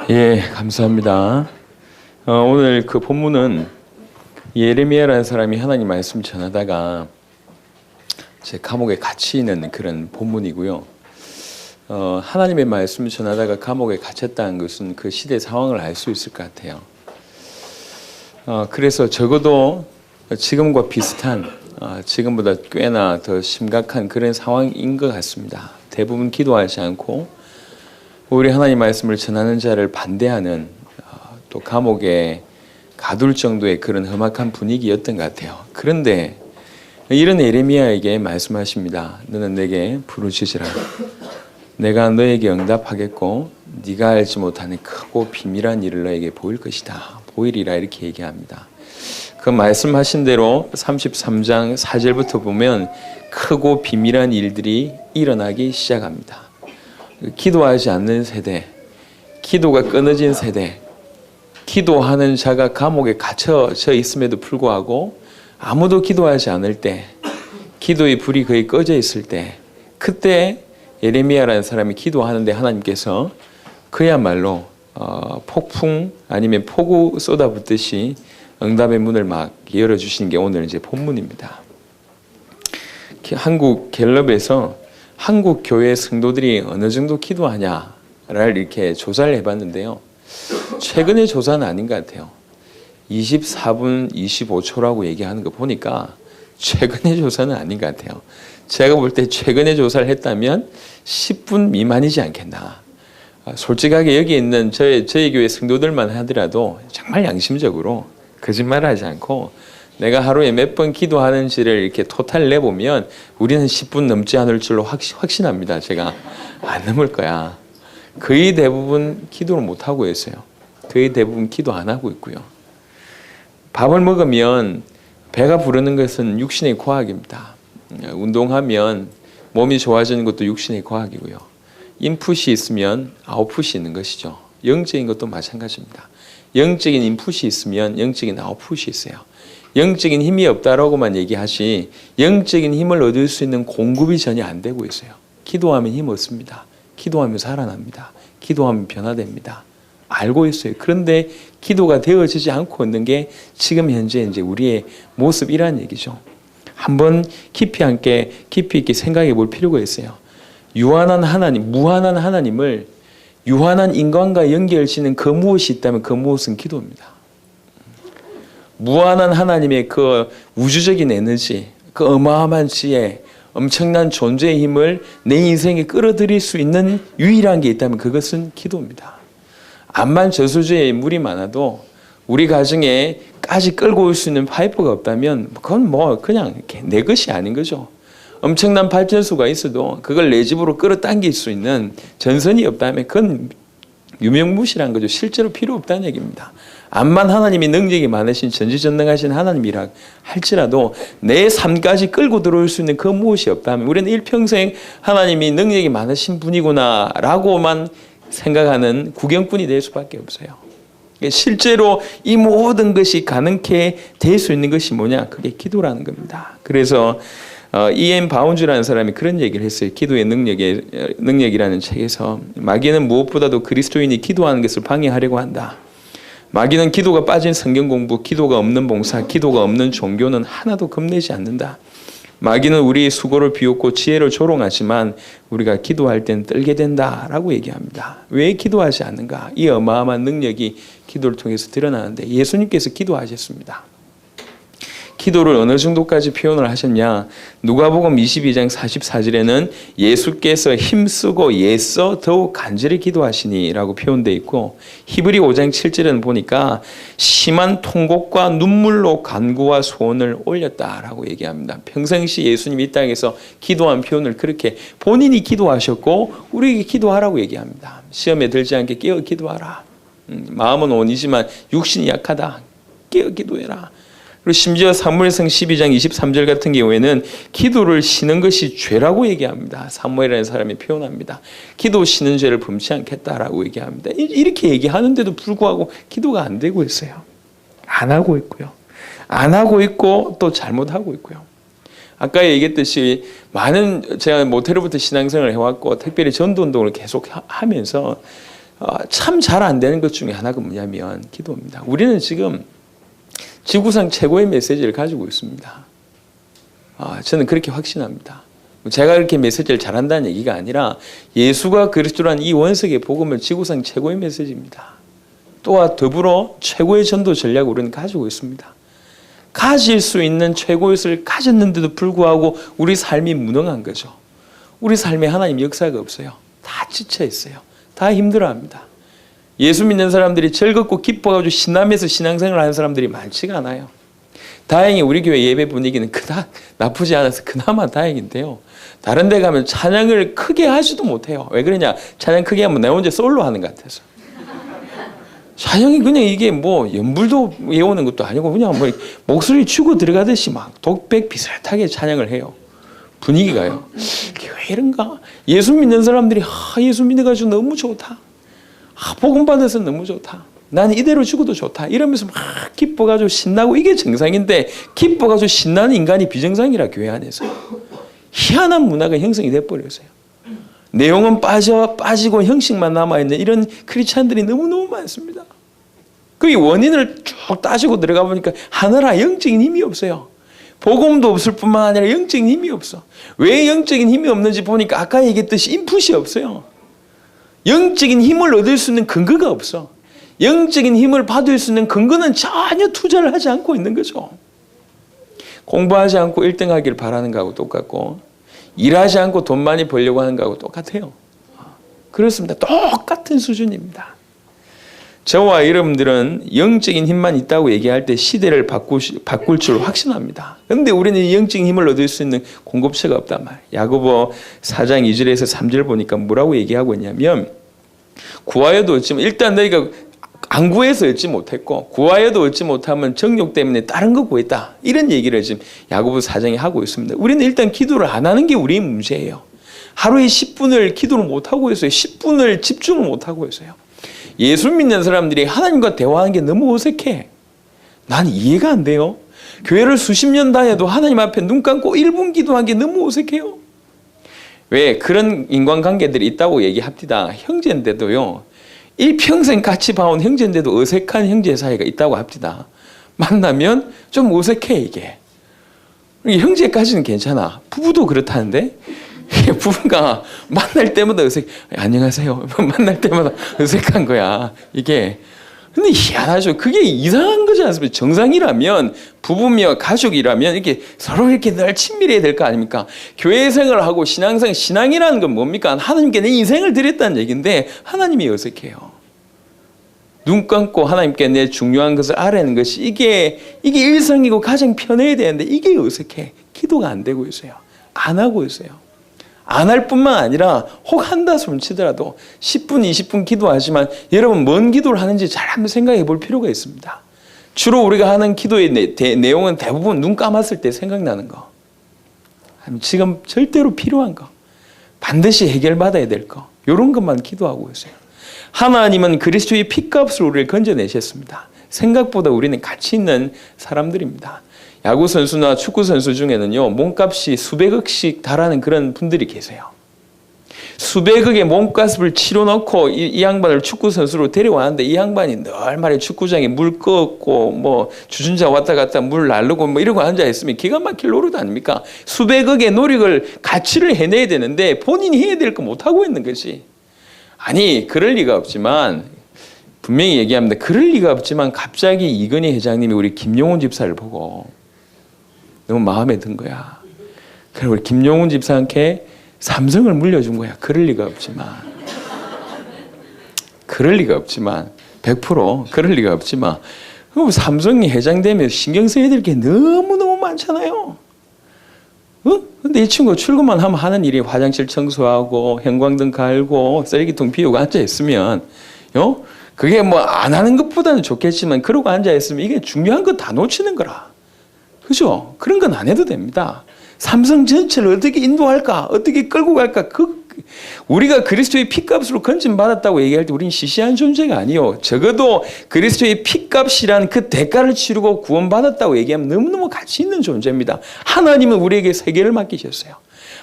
예, 감사합니다. 오늘 그 본문은 예레미야라는 사람이 하나님 말씀 전하다가 제 감옥에 갇혀 있는 그런 본문이고요. 하나님의 말씀을 전하다가 감옥에 갇혔다는 것은 그 시대 상황을 알 수 있을 것 같아요. 그래서 적어도 지금과 비슷한 지금보다 꽤나 더 심각한 그런 상황인 것 같습니다. 대부분 기도하지 않고 우리 하나님 말씀을 전하는 자를 반대하는 또 감옥에 가둘 정도의 그런 험악한 분위기였던 것 같아요. 그런데 이런 예레미야에게 말씀하십니다. 너는 내게 부르짖으라. 내가 너에게 응답하겠고 네가 알지 못하는 크고 비밀한 일을 너에게 보일 것이다. 보이리라 이렇게 얘기합니다. 그 말씀하신 대로 33장 4절부터 보면 크고 비밀한 일들이 일어나기 시작합니다. 기도하지 않는 세대, 기도가 끊어진 세대, 기도하는 자가 감옥에 갇혀져 있음에도 불구하고 아무도 기도하지 않을 때, 기도의 불이 거의 꺼져 있을 때, 그때 예레미야라는 사람이 기도하는데 하나님께서 그야말로 폭풍 아니면 폭우 쏟아붓듯이 응답의 문을 막 열어주시는 게 오늘 이제 본문입니다. 한국 갤럽에서 한국 교회 성도들이 어느 정도 기도하냐를 이렇게 조사를 해봤는데요. 최근의 조사는 아닌 것 같아요. 24분 25초라고 얘기하는 거 보니까 최근의 조사는 아닌 것 같아요. 제가 볼 때 최근의 조사를 했다면 10분 미만이지 않겠나. 솔직하게 여기 있는 저희 교회 성도들만 하더라도 정말 양심적으로 거짓말하지 않고 내가 하루에 몇 번 기도하는지를 이렇게 토탈 내보면 우리는 10분 넘지 않을 줄로 확신합니다. 제가 안 넘을 거야. 거의 대부분 기도를 못 하고 있어요. 거의 대부분 기도 안 하고 있고요. 밥을 먹으면 배가 부르는 것은 육신의 과학입니다. 운동하면 몸이 좋아지는 것도 육신의 과학이고요. 인풋이 있으면 아웃풋이 있는 것이죠. 영적인 것도 마찬가지입니다. 영적인 인풋이 있으면 영적인 아웃풋이 있어요. 영적인 힘이 없다라고만 얘기하시 영적인 힘을 얻을 수 있는 공급이 전혀 안 되고 있어요. 기도하면 힘 얻습니다. 기도하면 살아납니다. 기도하면 변화됩니다. 알고 있어요. 그런데 기도가 되어지지 않고 있는 게 지금 현재 이제 우리의 모습이란 얘기죠. 한번 깊이 있게 생각해 볼 필요가 있어요. 유한한 하나님, 무한한 하나님을 유한한 인간과 연결시키는 그 무엇이 있다면 그 무엇은 기도입니다. 무한한 하나님의 그 우주적인 에너지, 그 어마어마한 지혜, 엄청난 존재의 힘을 내 인생에 끌어들일 수 있는 유일한 게 있다면 그것은 기도입니다. 암만 저수지에 물이 많아도 우리 가정에까지 끌고 올 수 있는 파이프가 없다면 그건 그냥 내 것이 아닌 거죠. 엄청난 발전소가 있어도 그걸 내 집으로 끌어당길 수 있는 전선이 없다면 그건 유명무실한 거죠. 실제로 필요 없다는 얘기입니다. 암만 하나님이 능력이 많으신 전지전능하신 하나님이라 할지라도 내 삶까지 끌고 들어올 수 있는 그 무엇이 없다면 우리는 일평생 하나님이 능력이 많으신 분이구나 라고만 생각하는 구경꾼이 될 수밖에 없어요. 실제로 이 모든 것이 가능케 될 수 있는 것이 뭐냐? 그게 기도라는 겁니다. 그래서 E.M. 바운즈라는 사람이 그런 얘기를 했어요. 기도의 능력이라는 책에서 마귀는 무엇보다도 그리스도인이 기도하는 것을 방해하려고 한다. 마귀는 기도가 빠진 성경 공부, 기도가 없는 봉사, 기도가 없는 종교는 하나도 겁내지 않는다. 마귀는 우리의 수고를 비웃고 지혜를 조롱하지만 우리가 기도할 땐 떨게 된다라고 얘기합니다. 왜 기도하지 않는가? 이 어마어마한 능력이 기도를 통해서 드러나는데 예수님께서 기도하셨습니다. 기도를 어느 정도까지 표현을 하셨냐? 누가복음 22장 44절에는 예수께서 힘쓰고 애써 더욱 간절히 기도하시니라고 표현되어 있고 히브리 5장 7절에는 보니까 심한 통곡과 눈물로 간구와 소원을 올렸다라고 얘기합니다. 평상시 예수님이 이 땅에서 기도한 표현을 그렇게 본인이 기도하셨고 우리에게 기도하라고 얘기합니다. 시험에 들지 않게 깨어 기도하라. 마음은 온이지만 육신이 약하다. 깨어 기도해라. 그리고 심지어 사무엘상 12장 23절 같은 경우에는 기도를 쉬는 것이 죄라고 얘기합니다. 사무엘이라는 사람이 표현합니다. 기도 쉬는 죄를 범치 않겠다라고 얘기합니다. 이렇게 얘기하는데도 불구하고 기도가 안 되고 있어요. 안 하고 있고요. 안 하고 있고 또 잘못하고 있고요. 아까 얘기했듯이 제가 모태로부터 신앙생활을 해왔고 특별히 전도운동을 계속 하면서 참 잘 안 되는 것 중에 하나가 뭐냐면 기도입니다. 우리는 지금 지구상 최고의 메시지를 가지고 있습니다. 저는 그렇게 확신합니다. 제가 그렇게 메시지를 잘한다는 얘기가 아니라 예수가 그리스도란 이 원석의 복음을 지구상 최고의 메시지입니다. 또한 더불어 최고의 전도 전략을 우리는 가지고 있습니다. 가질 수 있는 최고의 것을 가졌는데도 불구하고 우리 삶이 무능한 거죠. 우리 삶에 하나님 역사가 없어요. 다 지쳐 있어요. 다 힘들어합니다. 예수 믿는 사람들이 즐겁고 기뻐가지고 신남에서 신앙생활을 하는 사람들이 많지가 않아요. 다행히 우리 교회 예배 분위기는 그닥 나쁘지 않아서 그나마 다행인데요. 다른 데 가면 찬양을 크게 하지도 못해요. 왜 그러냐? 찬양 크게 하면 내 혼자 솔로 하는 것 같아서. 찬양이 그냥 이게 뭐 연불도 외우는 것도 아니고 그냥 뭐 목소리 치고 들어가듯이 막 독백 비슷하게 찬양을 해요. 분위기가요. 왜 이런가? 예수 믿는 사람들이 예수 믿어가지고 너무 좋다. 복음 받아서 너무 좋다. 나는 이대로 죽어도 좋다. 이러면서 막 기뻐가지고 신나고 이게 정상인데 기뻐가지고 신나는 인간이 비정상이라 교회 안에서. 희한한 문화가 형성이 돼버렸어요. 내용은 빠지고 형식만 남아있는 이런 크리스찬들이 너무너무 많습니다. 그 원인을 쭉 따지고 들어가 보니까 하늘아 영적인 힘이 없어요. 복음도 없을 뿐만 아니라 영적인 힘이 없어. 왜 영적인 힘이 없는지 보니까 아까 얘기했듯이 인풋이 없어요. 영적인 힘을 얻을 수 있는 근거가 없어. 영적인 힘을 받을 수 있는 근거는 전혀 투자를 하지 않고 있는 거죠. 공부하지 않고 1등 하길 바라는 거하고 똑같고 일하지 않고 돈 많이 벌려고 하는 거하고 똑같아요. 그렇습니다. 똑같은 수준입니다. 저와 여러분들은 영적인 힘만 있다고 얘기할 때 시대를 바꿀 줄 확신합니다. 그런데 우리는 영적인 힘을 얻을 수 있는 공급처가 없단 말이에요. 야고보 4장 2절에서 3절 보니까 뭐라고 얘기하고 있냐면 구하여도 얻지 일단 너희가 안 구해서 얻지 못했고 구하여도 얻지 못하면 정욕 때문에 다른 거 구했다. 이런 얘기를 지금 야고보 4장에 하고 있습니다. 우리는 일단 기도를 안 하는 게 우리의 문제예요. 하루에 10분을 기도를 못하고 있어요. 10분을 집중을 못하고 있어요. 예수 믿는 사람들이 하나님과 대화하는 게 너무 어색해. 난 이해가 안 돼요. 교회를 수십 년 다녀도 하나님 앞에 눈 감고 1분 기도하는 게 너무 어색해요. 왜? 그런 인간관계들이 있다고 얘기합니다. 형제인데도요. 일평생 같이 봐온 형제인데도 어색한 형제 사이가 있다고 합니다. 만나면 좀 어색해 이게. 형제까지는 괜찮아. 부부도 그렇다는데 부부가 만날 때마다 안녕하세요. 만날 때마다 어색한 거야 이게. 근데 희한하죠. 그게 이상한 거지 않습니까? 정상이라면 부부며 가족이라면 이렇게 서로 이렇게 늘 친밀해야 될 거 아닙니까? 교회 생활을 하고 신앙이라는 건 뭡니까? 하나님께 내 인생을 드렸다는 얘기인데 하나님이 어색해요. 눈 감고 하나님께 내 중요한 것을 알아내는 것이 이게 일상이고 가장 편해야 되는데 이게 어색해. 기도가 안 되고 있어요. 안 하고 있어요. 안 할 뿐만 아니라 혹 한다 손치더라도 10분, 20분 기도하지만 여러분 뭔 기도를 하는지 잘 한번 생각해 볼 필요가 있습니다. 주로 우리가 하는 기도의 내용은 대부분 눈 감았을 때 생각나는 거. 지금 절대로 필요한 거. 반드시 해결받아야 될 거. 이런 것만 기도하고 있어요. 하나님은 그리스도의 피값으로 우리를 건져내셨습니다. 생각보다 우리는 가치 있는 사람들입니다. 야구 선수나 축구 선수 중에는요, 몸값이 수백억씩 달하는 그런 분들이 계세요. 수백억의 몸값을 치러놓고 이 양반을 축구 선수로 데려왔는데 이 양반이 늘 말에 축구장에 물 끄고 뭐 주전자 왔다 갔다 물 나르고 뭐 이러고 앉아 있으면 기가 막힐 노릇 아닙니까? 수백억의 노력을 가치를 해내야 되는데 본인이 해야 될 거 못 하고 있는 것이. 아니 그럴 리가 없지만 분명히 얘기합니다. 그럴 리가 없지만 갑자기 이건희 회장님이 우리 김용훈 집사를 보고 너무 마음에 든 거야. 그리고 우리 김용훈 집사한테 삼성을 물려준 거야. 그럴 리가 없지만 100% 그럴 리가 없지만 그럼 삼성이 회장되면 신경 써야 될 게 너무너무 많잖아요. 근데 이 친구 출근만 하면 하는 일이 화장실 청소하고 형광등 갈고 쓰레기통 비우고 앉아있으면 그게 뭐 안 하는 것보다는 좋겠지만 그러고 앉아있으면 이게 중요한 거 다 놓치는 거라. 그죠? 그런 건 안 해도 됩니다. 삼성 전체를 어떻게 인도할까? 어떻게 끌고 갈까? 우리가 그리스도의 피값으로 건진받았다고 얘기할 때 우리는 시시한 존재가 아니요. 적어도 그리스도의 피값이란 그 대가를 치르고 구원받았다고 얘기하면 너무너무 가치 있는 존재입니다. 하나님은 우리에게 세계를 맡기셨어요.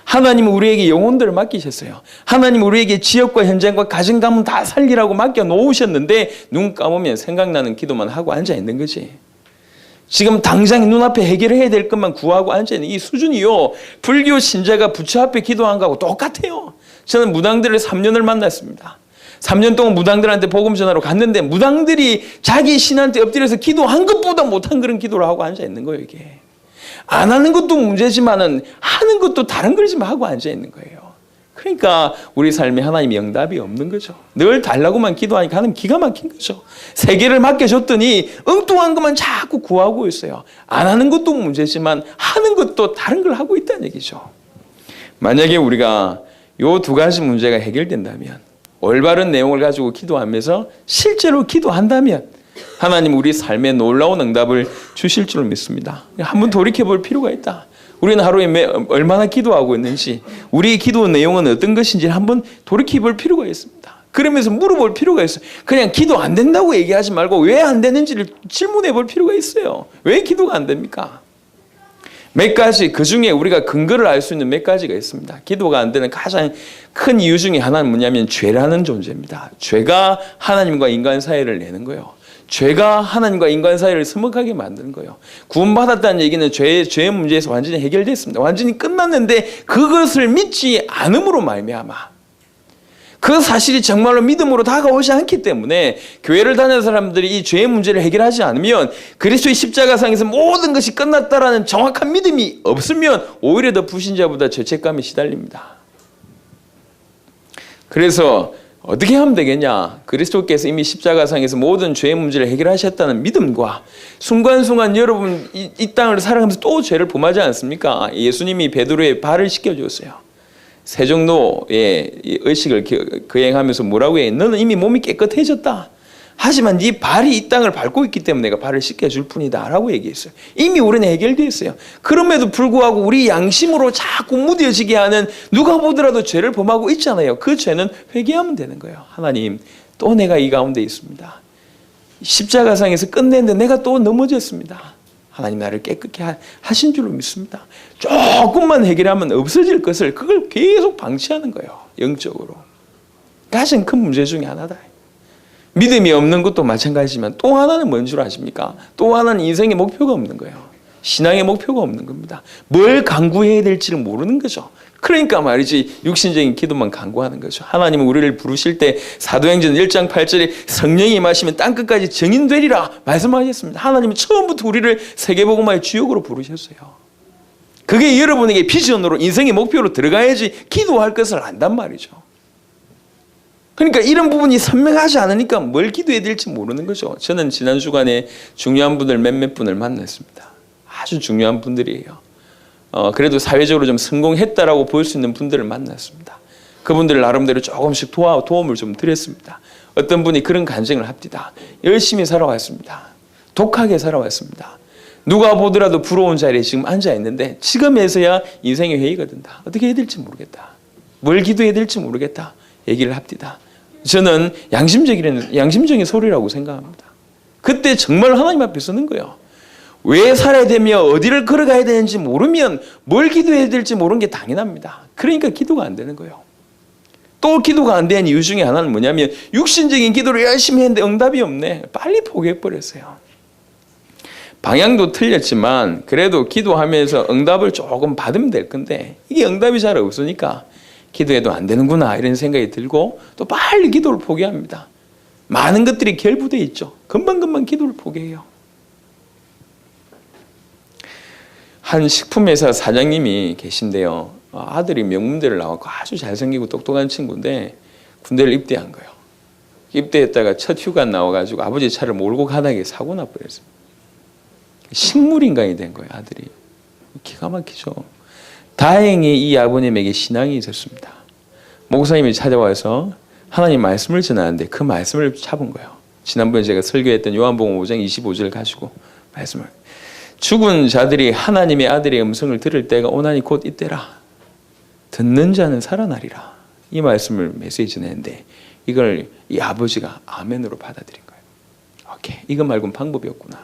하나님은 우리에게 영혼들을 맡기셨어요. 하나님은 우리에게 지역과 현장과 가정 가문 다 살리라고 맡겨 놓으셨는데 눈 감으면 생각나는 기도만 하고 앉아 있는 거지. 지금 당장 눈앞에 해결해야 될 것만 구하고 앉아 있는 이 수준이요. 불교 신자가 부처 앞에 기도한 거하고 똑같아요. 저는 무당들을 3년을 만났습니다. 3년 동안 무당들한테 복음 전하러 갔는데 무당들이 자기 신한테 엎드려서 기도한 것보다 못한 그런 기도를 하고 앉아 있는 거예요, 이게. 안 하는 것도 문제지만은 하는 것도 다른 걸 좀 하고 앉아 있는 거예요. 그러니까 우리 삶에 하나님이 응답이 없는 거죠. 늘 달라고만 기도하니까 하나님 기가 막힌 거죠. 3개를 맡겨줬더니 엉뚱한 것만 자꾸 구하고 있어요. 안 하는 것도 문제지만 하는 것도 다른 걸 하고 있다는 얘기죠. 만약에 우리가 이 2가지 문제가 해결된다면, 올바른 내용을 가지고 기도하면서 실제로 기도한다면 하나님 우리 삶에 놀라운 응답을 주실 줄 믿습니다. 한번 돌이켜볼 필요가 있다. 우리는 하루에 얼마나 기도하고 있는지, 우리의 기도 내용은 어떤 것인지 한번 돌이켜볼 필요가 있습니다. 그러면서 물어볼 필요가 있어요. 그냥 기도 안 된다고 얘기하지 말고 왜 안 되는지를 질문해 볼 필요가 있어요. 왜 기도가 안 됩니까? 몇 가지, 그 중에 우리가 근거를 알 수 있는 몇 가지가 있습니다. 기도가 안 되는 가장 큰 이유 중에 하나는 뭐냐면 죄라는 존재입니다. 죄가 하나님과 인간 사이를 내는 거예요. 죄가 하나님과 인간 사이를 서먹하게 만드는 거예요. 구원받았다는 얘기는 죄의 문제에서 완전히 해결됐습니다. 완전히 끝났는데 그것을 믿지 않음으로 말미암아, 그 사실이 정말로 믿음으로 다가오지 않기 때문에 교회를 다니는 사람들이 이 죄의 문제를 해결하지 않으면, 그리스도의 십자가상에서 모든 것이 끝났다라는 정확한 믿음이 없으면 오히려 더 불신자보다 죄책감에 시달립니다. 그래서 어떻게 하면 되겠냐? 그리스도께서 이미 십자가상에서 모든 죄의 문제를 해결하셨다는 믿음과 순간순간 여러분 이 땅을 살아가면서 또 죄를 범하지 않습니까? 예수님이 베드로의 발을 씻겨줬어요. 세종도의 의식을 거행하면서 뭐라고 해? 너는 이미 몸이 깨끗해졌다. 하지만 네 발이 이 땅을 밟고 있기 때문에 내가 발을 씻겨줄 뿐이다 라고 얘기했어요. 이미 우리는 해결되어 있어요. 그럼에도 불구하고 우리 양심으로 자꾸 무뎌지게 하는, 누가 보더라도 죄를 범하고 있잖아요. 그 죄는 회개하면 되는 거예요. 하나님, 또 내가 이 가운데 있습니다. 십자가상에서 끝냈는데 내가 또 넘어졌습니다. 하나님 나를 깨끗게 하신 줄로 믿습니다. 조금만 해결하면 없어질 것을, 그걸 계속 방치하는 거예요. 영적으로. 가장 큰 문제 중에 하나다. 믿음이 없는 것도 마찬가지지만 또 하나는 뭔 줄 아십니까? 또 하나는 인생의 목표가 없는 거예요. 신앙의 목표가 없는 겁니다. 뭘 간구해야 될지를 모르는 거죠. 그러니까 말이지 육신적인 기도만 간구하는 거죠. 하나님은 우리를 부르실 때 사도행전 1장 8절에 성령이 임하시면 땅끝까지 증인되리라 말씀하셨습니다. 하나님은 처음부터 우리를 세계복음화의 주역으로 부르셨어요. 그게 여러분에게 비전으로, 인생의 목표로 들어가야지 기도할 것을 안단 말이죠. 그러니까 이런 부분이 선명하지 않으니까 뭘 기도해야 될지 모르는 거죠. 저는 지난 주간에 중요한 분들 몇몇 분을 만났습니다. 아주 중요한 분들이에요. 그래도 사회적으로 좀 성공했다라고 볼 수 있는 분들을 만났습니다. 그분들 나름대로 조금씩 도움을 좀 드렸습니다. 어떤 분이 그런 간증을 합니다. 열심히 살아왔습니다. 독하게 살아왔습니다. 누가 보더라도 부러운 자리에 지금 앉아 있는데 지금에서야 인생의 회의가 된다. 어떻게 해야 될지 모르겠다. 뭘 기도해야 될지 모르겠다. 얘기를 합니다. 저는 양심적인 소리라고 생각합니다. 그때 정말 하나님 앞에 서는 거예요. 왜 살아야 되며 어디를 걸어가야 되는지 모르면 뭘 기도해야 될지 모르는 게 당연합니다. 그러니까 기도가 안 되는 거예요. 또 기도가 안 되는 이유 중에 하나는 뭐냐면 육신적인 기도를 열심히 했는데 응답이 없네. 빨리 포기해버렸어요. 방향도 틀렸지만 그래도 기도하면서 응답을 조금 받으면 될 건데 이게 응답이 잘 없으니까 기도해도 안 되는구나 이런 생각이 들고 또 빨리 기도를 포기합니다. 많은 것들이 결부되어 있죠. 금방금방 기도를 포기해요. 한 식품회사 사장님이 계신데요. 아들이 명문대를 나왔고 아주 잘생기고 똑똑한 친구인데 군대를 입대한 거예요. 입대했다가 첫 휴가 나와가지고 아버지 차를 몰고 가다가 사고 나버렸어요. 식물인간이 된 거예요, 아들이. 기가 막히죠. 다행히 이 아버님에게 신앙이 있었습니다. 목사님이 찾아와서 하나님 말씀을 전하는데 그 말씀을 잡은 거예요. 지난번에 제가 설교했던 요한복음 5장 25절 가지고 말씀을. 죽은 자들이 하나님의 아들의 음성을 들을 때가 오나니 곧 이때라. 듣는 자는 살아나리라. 이 말씀을 메시지 전했는데 이걸 이 아버지가 아멘으로 받아들인 거예요. 오케이, 이거 말고는 방법이 없구나.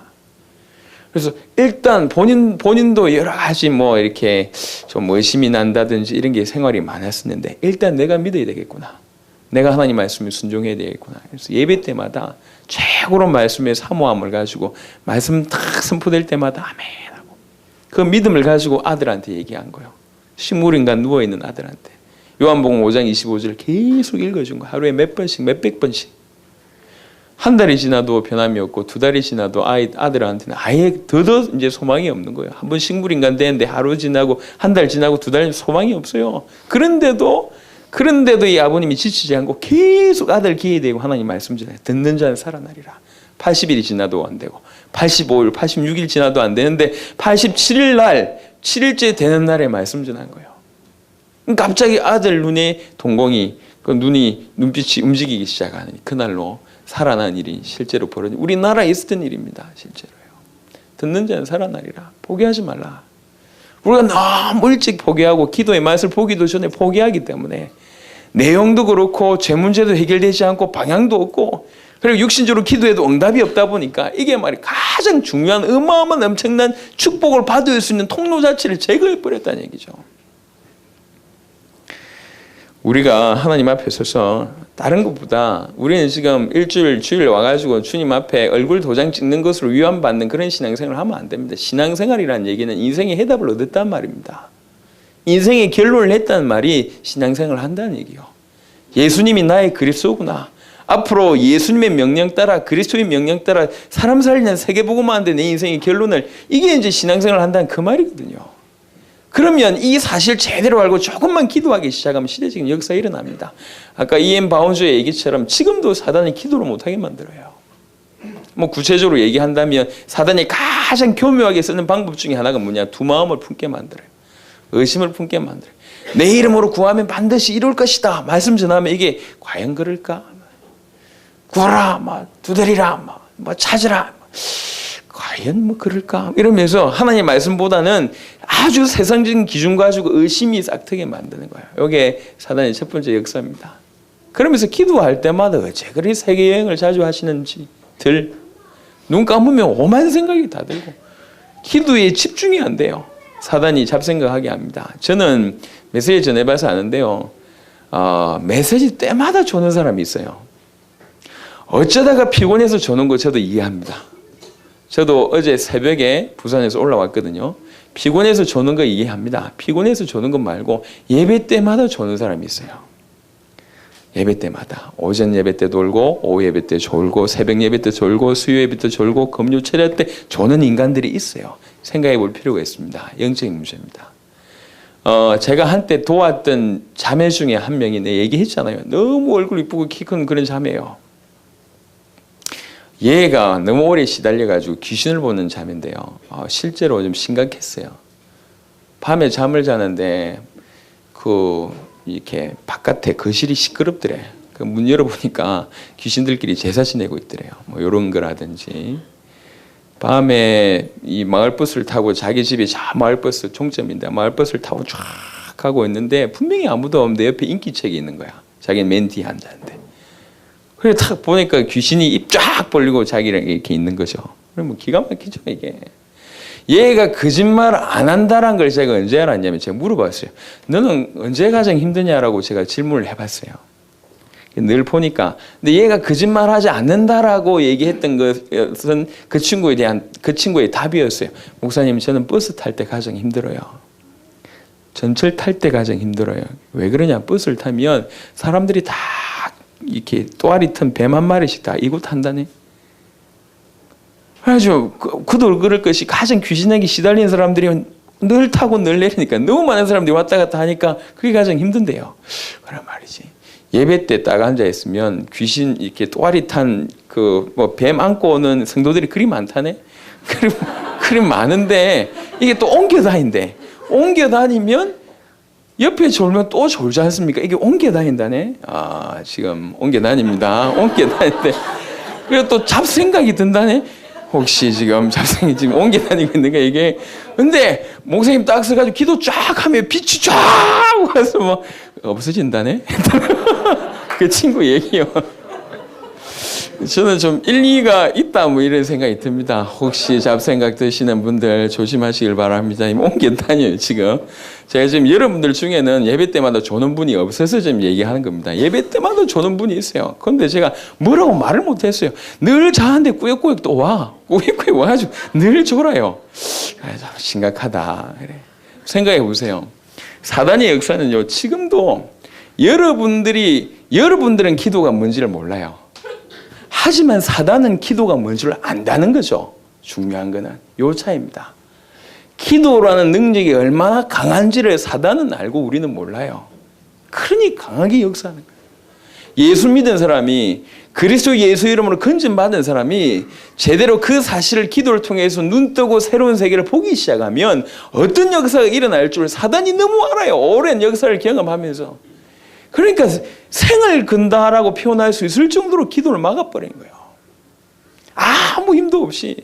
그래서 일단 본인도 여러 가지 뭐 이렇게 좀 의심이 난다든지 이런 게 생활이 많았었는데 일단 내가 믿어야 되겠구나. 내가 하나님 말씀에 순종해야 되겠구나. 그래서 예배 때마다 최고로 말씀의 사모함을 가지고 말씀 딱 선포될 때마다 아멘 하고 그 믿음을 가지고 아들한테 얘기한 거예요. 식물인간 누워있는 아들한테. 요한복음 5장 25절을 계속 읽어준 거예요. 하루에 몇 번씩 몇백 번씩. 한 달이 지나도 변함이 없고 두 달이 지나도 아들한테는 아예 더더 이제 소망이 없는 거예요. 한 번 식물인간 되는데 하루 지나고 한 달 지나고 두 달 소망이 없어요. 그런데도 이 아버님이 지치지 않고 계속 아들 기회 되고 하나님 말씀 전해 듣는 자는 살아나리라. 80일이 지나도 안 되고 85일, 86일 지나도 안 되는데 87일 날 7일째 되는 날에 말씀 전한 거예요. 갑자기 아들 눈에 동공이 눈빛이 움직이기 시작하는 그날로 살아난 일이 실제로 벌어진 우리나라에 있었던 일입니다. 실제로요. 듣는 자는 살아나리라. 포기하지 말라. 우리가 너무 일찍 포기하고 기도의 맛을 보기도 전에 포기하기 때문에 내용도 그렇고 죄 문제도 해결되지 않고 방향도 없고 그리고 육신적으로 기도해도 응답이 없다 보니까 이게 말이 가장 중요한 어마어마한 엄청난 축복을 받을 수 있는 통로 자체를 제거해버렸다는 얘기죠. 우리가 하나님 앞에 서서 다른 것보다 우리는 지금 주일 와가지고 주님 앞에 얼굴 도장 찍는 것으로 위안받는 그런 신앙생활을 하면 안 됩니다. 신앙생활이라는 얘기는 인생의 해답을 얻었단 말입니다. 인생의 결론을 했다는 말이 신앙생활을 한다는 얘기요. 예수님이 나의 그리스도구나. 앞으로 예수님의 명령 따라 그리스도의 명령 따라 사람 살리는 세계복음만 하는데 내 인생의 결론을 이게 이제 신앙생활을 한다는 그 말이거든요. 그러면 이 사실 제대로 알고 조금만 기도하기 시작하면 시대적인 역사가 일어납니다. 아까 E.M. 바운저의 얘기처럼 지금도 사단이 기도를 못하게 만들어요. 뭐 구체적으로 얘기한다면 사단이 가장 교묘하게 쓰는 방법 중에 하나가 뭐냐? 두 마음을 품게 만들어요. 의심을 품게 만들어요. 내 이름으로 구하면 반드시 이룰 것이다. 말씀 전하면 이게 과연 그럴까? 구하라, 두드리라, 찾으라. 과연 뭐 그럴까? 이러면서 하나님의 말씀보다는 아주 세상적인 기준 가지고 의심이 싹트게 만드는 거예요. 이게 사단의 첫 번째 역사입니다. 그러면서 기도할 때마다 어째 그리 세계 여행을 자주 하시는지 눈 감으면 오만 생각이 다 들고 기도에 집중이 안 돼요. 사단이 잡생각하게 합니다. 저는 메시지 전해봐서 아는데요. 메시지 때마다 조는 사람이 있어요. 어쩌다가 피곤해서 조는 거 저도 이해합니다. 저도 어제 새벽에 부산에서 올라왔거든요. 피곤해서 조는 거 이해합니다. 피곤해서 조는 것 말고 예배 때마다 조는 사람이 있어요. 예배 때마다. 오전 예배 때 졸고 오후 예배 때 졸고 새벽 예배 때 졸고 수요 예배 때 졸고 금요 철야 때 조는 인간들이 있어요. 생각해 볼 필요가 있습니다. 영적인 문제입니다. 제가 한때 도왔던 자매 중에 한 명이 내 얘기했잖아요. 너무 얼굴 이쁘고 키 큰 그런 자매예요. 얘가 너무 오래 시달려가지고 귀신을 보는 자매인데요. 실제로 좀 심각했어요. 밤에 잠을 자는데 이렇게 바깥에 거실이 시끄럽더래. 문 열어보니까 귀신들끼리 제사 지내고 있더래요. 뭐 이런 거라든지. 밤에 이 마을버스를 타고 자기 집이 마을버스 종점인데 마을버스를 타고 쫙 가고 있는데 분명히 아무도 없는데 옆에 인기책이 있는 거야. 자기는 맨 뒤에 앉았는데. 그래 딱 보니까 귀신이 입 쫙 벌리고 자기랑 이렇게 있는 거죠. 그럼 뭐 기가 막히죠 이게. 얘가 거짓말 안 한다는 걸 제가 언제 알았냐면 제가 물어봤어요. 너는 언제 가장 힘드냐라고 제가 질문을 해봤어요. 늘 보니까 근데 얘가 거짓말하지 않는다라고 얘기했던 것은 그 친구의 답이었어요. 목사님 저는 버스 탈 때 가장 힘들어요. 전철 탈 때 가장 힘들어요. 왜 그러냐? 버스를 타면 사람들이 다 이렇게 또아리 튼 뱀 한 마리씩 다 이고 탄다네. 그래가지고 그도 그럴 것이 가장 귀신에게 시달리는 사람들이 늘 타고 늘 내리니까 너무 많은 사람들이 왔다 갔다 하니까 그게 가장 힘든데요. 그런 말이지. 예배 때 딱 앉아 있으면 귀신 이렇게 또아리 탄 뱀 안고 오는 성도들이 그리 많다네. 그리 많은데 이게 또 옮겨 다닌대. 옮겨 다니면 옆에 졸면 또 졸지 않습니까? 이게 옮겨 다닌다네. 지금 옮겨 다닙니다. 옮겨 다니는데 그리고 또 잡생각이 든다네. 혹시 지금 잡생이 지금 옮겨 다니고 있는가 이게. 근데 목사님 딱 서가지고 기도 쫙 하면 빛이 쫙 와서 뭐 없어진다네. 그 친구 얘기요. 저는 좀 일리가 있다 뭐 이런 생각이 듭니다. 혹시 잡생각 드시는 분들 조심하시길 바랍니다. 옮겨 다녀요 지금. 제가 지금 여러분들 중에는 예배 때마다 조는 분이 없어서 지금 얘기하는 겁니다. 예배 때마다 조는 분이 있어요. 그런데 제가 뭐라고 말을 못했어요. 늘 자는데 꾸역꾸역 또 와. 꾸역꾸역 와가지고 늘 졸아요. 심각하다. 그래. 생각해 보세요. 사단의 역사는요. 지금도 여러분들은 기도가 뭔지를 몰라요. 하지만 사단은 기도가 뭔 줄 안다는 거죠. 중요한 거는 요 차이입니다. 기도라는 능력이 얼마나 강한지를 사단은 알고 우리는 몰라요. 그러니 강하게 역사하는 거예요. 예수 믿은 사람이 그리스도 예수 이름으로 건진받은 사람이 제대로 그 사실을 기도를 통해서 눈 뜨고 새로운 세계를 보기 시작하면 어떤 역사가 일어날 줄 사단이 너무 알아요. 오랜 역사를 경험하면서. 그러니까 생을 건다라고 표현할 수 있을 정도로 기도를 막아버린 거예요. 아무 힘도 없이.